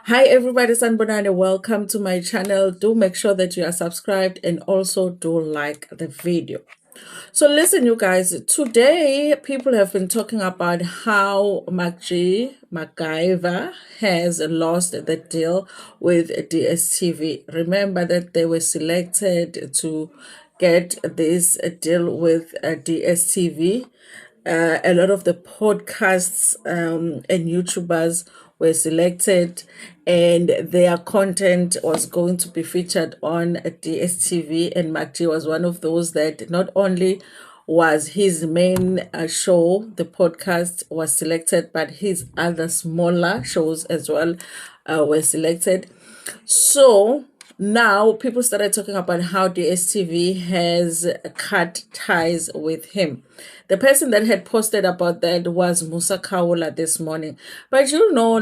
Hi everybody, Sanbonani. Welcome to my channel. Do make sure that you are subscribed and also do like the video. So listen, you guys, today people have been talking about how MacGyver has lost the deal with DSTV. Remember that they were selected to get this deal with DSTV. A lot of the podcasts and YouTubers were selected, and their content was going to be featured on DSTV. And Mcg was one of those that not only was his main show, the podcast was selected, but his other smaller shows as well were selected. So now people started talking about how DSTV has cut ties with him. The person that had posted about that was Musa Kaula this morning. But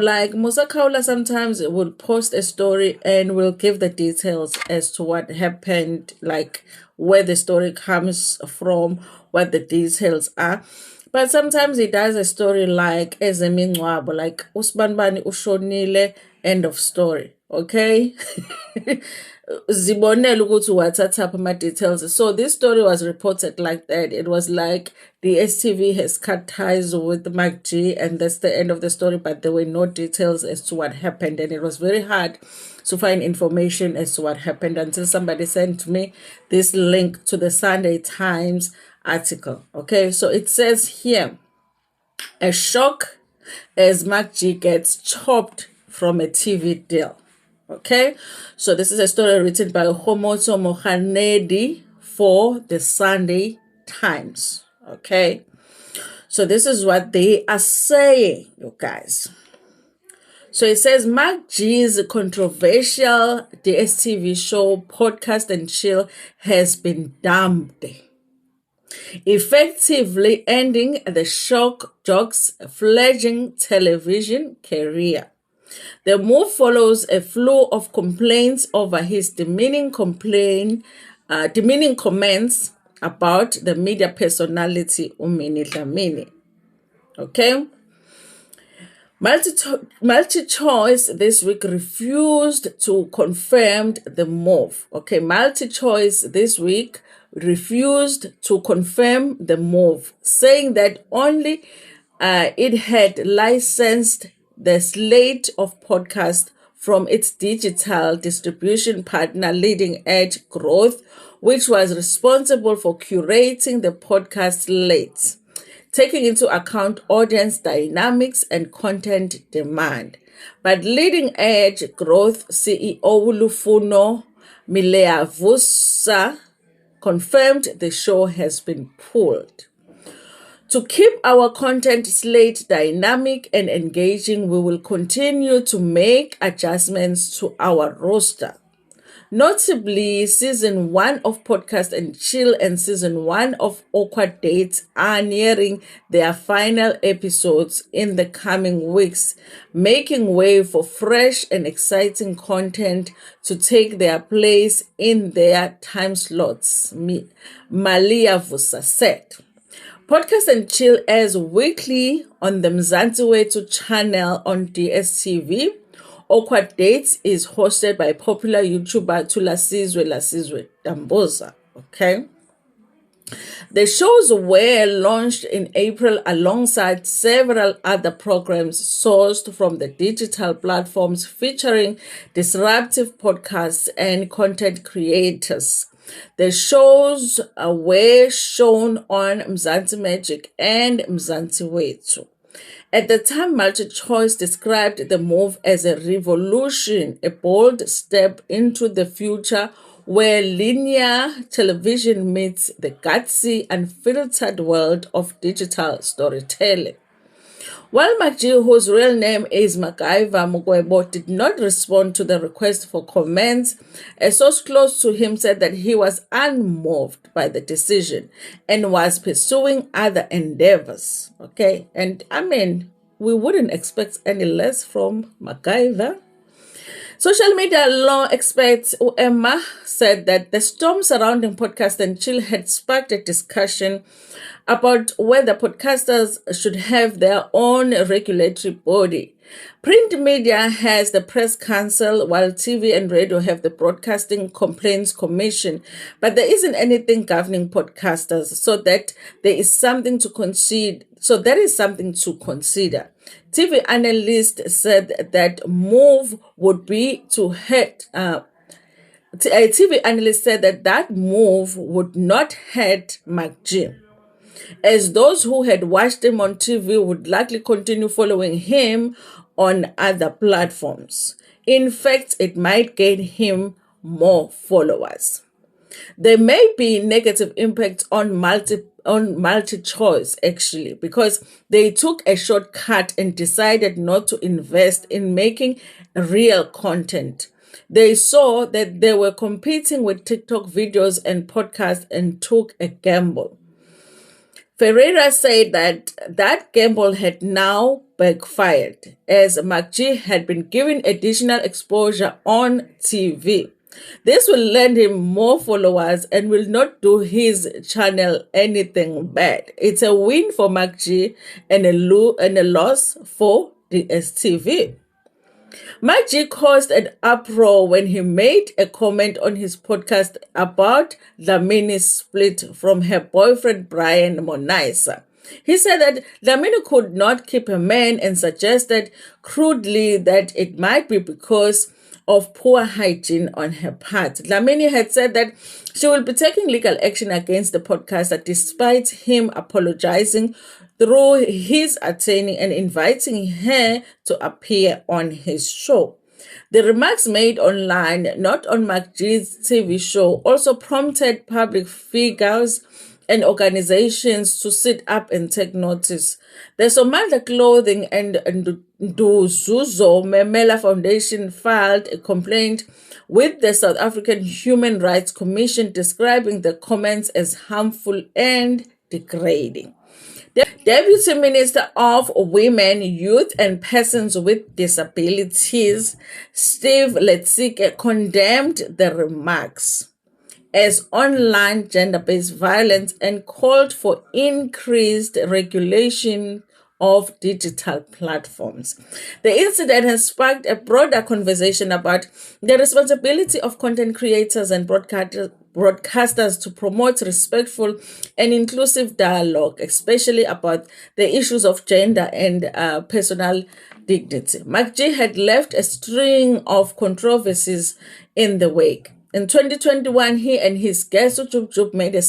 like Musa Kaula sometimes will post a story and will give the details as to what happened, like where the story comes from, what the details are. But sometimes he does a story like ezemingcwabo, like Usbanbani ushonile, end of story. Okay. Zibonela ukuthi wathatha ama details. So this story was reported like that. It was like the STV has cut ties with Mcg, and that's the end of the story, but there were no details as to what happened, and it was very hard to find information as to what happened until somebody sent me this link to the Sunday Times article. Okay, so it says here, a shock as Mcg gets chopped from a TV deal. Okay, so this is a story written by Homoto Mohanedi for the Sunday Times. Okay, so this is what they are saying, you guys. So it says Mcg's controversial DSTV show Podcast and Chill has been dumped, effectively ending the shock jock's fledgling television career. The move follows a flow of complaints over his demeaning comments about the media personality Umini Dlamini. Okay. MultiChoice this week refused to confirm the move. Okay, MultiChoice this week refused to confirm the move, saying that only it had licensed the slate of podcasts from its digital distribution partner Leading Edge Growth, which was responsible for curating the podcast slate, taking into account audience dynamics and content demand. But Leading Edge Growth CEO Lufuno Mileavusa confirmed the show has been pulled. To keep our content slate dynamic and engaging, we will continue to make adjustments to our roster. Notably, Season 1 of Podcast and Chill and Season 1 of Awkward Dates are nearing their final episodes in the coming weeks, making way for fresh and exciting content to take their place in their time slots, Malia Vusa said. Podcast and Chill airs weekly on the Mzansi Wethu channel on DSTV. Awkward Dates is hosted by popular YouTuber Lasizwe Damboza. Okay. The shows were launched in April alongside several other programs sourced from the digital platforms featuring disruptive podcasts and content creators. The shows were shown on Mzansi Magic and Mzansi Wethu. At the time, MultiChoice described the move as a revolution, a bold step into the future where linear television meets the gutsy, unfiltered world of digital storytelling. While Mcg, whose real name is MacGyver Mugwebo, did not respond to the request for comments, a source close to him said that he was unmoved by the decision and was pursuing other endeavors. Okay, and I mean, we wouldn't expect any less from MacGyver. Social media law expert Emma said that the storm surrounding Podcast and Chill had sparked a discussion about whether podcasters should have their own regulatory body, Print media has the Press Council, while TV and radio have the Broadcasting Complaints Commission. But there isn't anything governing podcasters, so that there is something to consider. So that is something to consider. TV analyst said that move would be to hurt. A TV analyst said that move would not hurt Mcg, as those who had watched him on TV would likely continue following him on other platforms. In fact, it might gain him more followers. There may be negative impacts on multi-choice, actually, because they took a shortcut and decided not to invest in making real content. They saw that they were competing with TikTok videos and podcasts and took a gamble. Ferreira said that gamble had now backfired, as Mcg had been given additional exposure on TV. This will lend him more followers and will not do his channel anything bad. It's a win for Mcg and a loss for DSTV. Mcg caused an uproar when he made a comment on his podcast about Dlamini's split from her boyfriend Brian Monaisa. He said that Dlamini could not keep a man and suggested crudely that it might be because of poor hygiene on her part. Dlamini had said that she will be taking legal action against the podcaster despite him apologizing through his attorney and inviting her to appear on his show. The remarks made online, not on Mcg's TV show, also prompted public figures and organizations to sit up and take notice. The Somanda Clothing and Nduzuzo Memela Foundation filed a complaint with the South African Human Rights Commission describing the comments as harmful and degrading. The Deputy Minister of Women, Youth and Persons with Disabilities, Steve Letsike, condemned the remarks as online gender-based violence and called for increased regulation of digital platforms. The incident has sparked a broader conversation about the responsibility of content creators and broadcasters to promote respectful and inclusive dialogue, especially about the issues of gender and personal dignity. Mcg had left a string of controversies in the wake. In 2021, he and his guest Jub made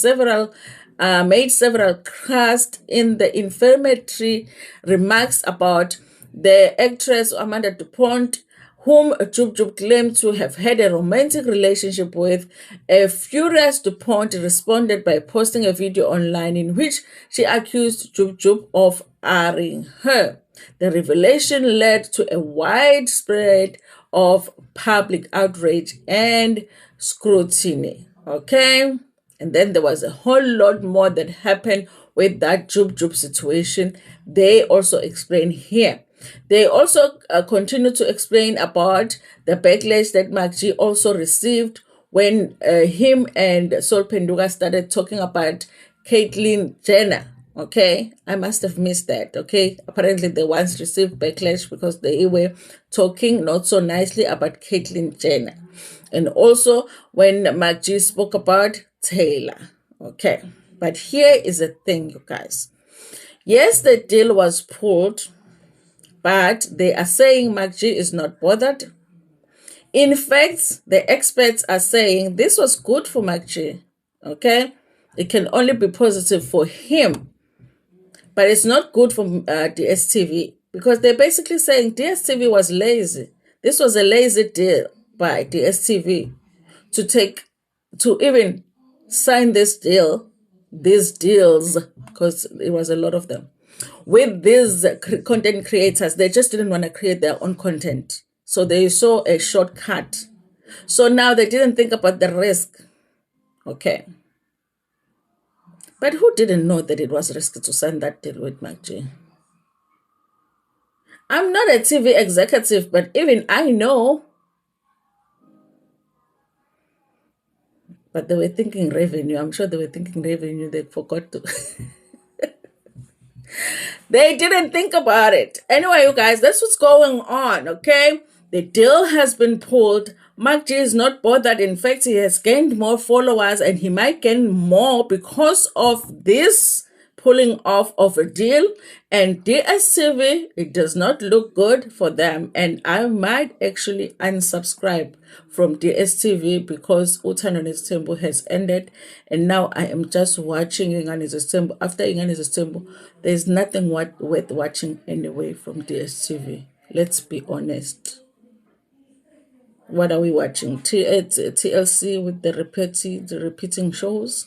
several crass in the inflammatory remarks about the actress Amanda DuPont, whom Jub claimed to have had a romantic relationship with. A furious DuPont responded by posting a video online in which she accused Jub of airing her. The revelation led to a widespread of public outrage and scrutiny. Okay? And then there was a whole lot more that happened with that Jub situation. They also explain here. They also continue to explain about the backlash that Mcg also received when him and Sol Penduga started talking about Caitlyn Jenner. Okay, I must have missed that. Okay, apparently they once received backlash because they were talking not so nicely about Caitlyn Jenner. And also when Mcg spoke about Taylor. Okay, but here is the thing, you guys. Yes, the deal was pulled, but they are saying Mcg is not bothered. In fact, the experts are saying this was good for Mcg. Okay, it can only be positive for him. But it's not good for DSTV, because they're basically saying DSTV was lazy. This was a lazy deal by DSTV to even sign these deals, because it was a lot of them, with these content creators. They just didn't want to create their own content. So they saw a shortcut. So now they didn't think about the risk. Okay. But who didn't know that it was risky to sign that deal with Mcg? I'm not a TV executive, but even I know. But they were thinking revenue. I'm sure they were thinking revenue. They forgot to. They didn't think about it. Anyway, you guys, that's what's going on, okay? The deal has been pulled. Mcg is not bothered. In fact, he has gained more followers and he might gain more because of this pulling off of a deal. And DSTV, it does not look good for them. And I might actually unsubscribe from DSTV because Uthando Nesithembu has ended. And now I am just watching Ingane Nesithembu. After Ingane Nesithembu, there's nothing worth watching anyway from DSTV. Let's be honest. What are we watching? TLC with the repeating shows?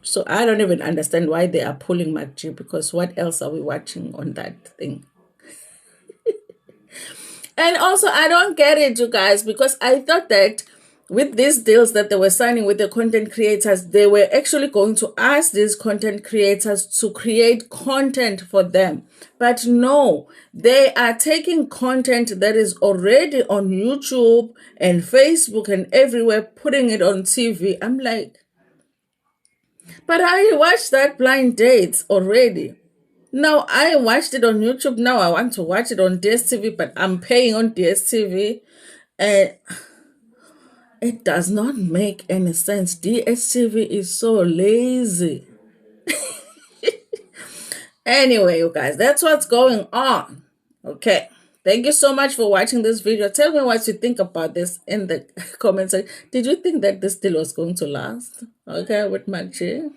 So I don't even understand why they are pulling Mcg, because what else are we watching on that thing? And also, I don't get it, you guys, because I thought that with these deals that they were signing with the content creators, they were actually going to ask these content creators to create content for them. But no, they are taking content that is already on YouTube and Facebook and everywhere, putting it on TV. I'm like, but I watched that Blind Dates already. Now I watched it on YouTube. Now I want to watch it on DSTV, but I'm paying on DSTV. And it does not make any sense. DSTV is so lazy. Anyway, you guys, that's what's going on. Okay. Thank you so much for watching this video. Tell me what you think about this in the comments. Did you think that this deal was going to last? Okay, with Mcg.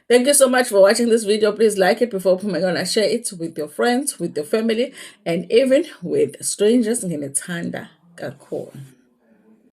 Thank you so much for watching this video. Please like it before gonna share it with your friends, with your family, and even with strangers. Nginethanda kakhulu.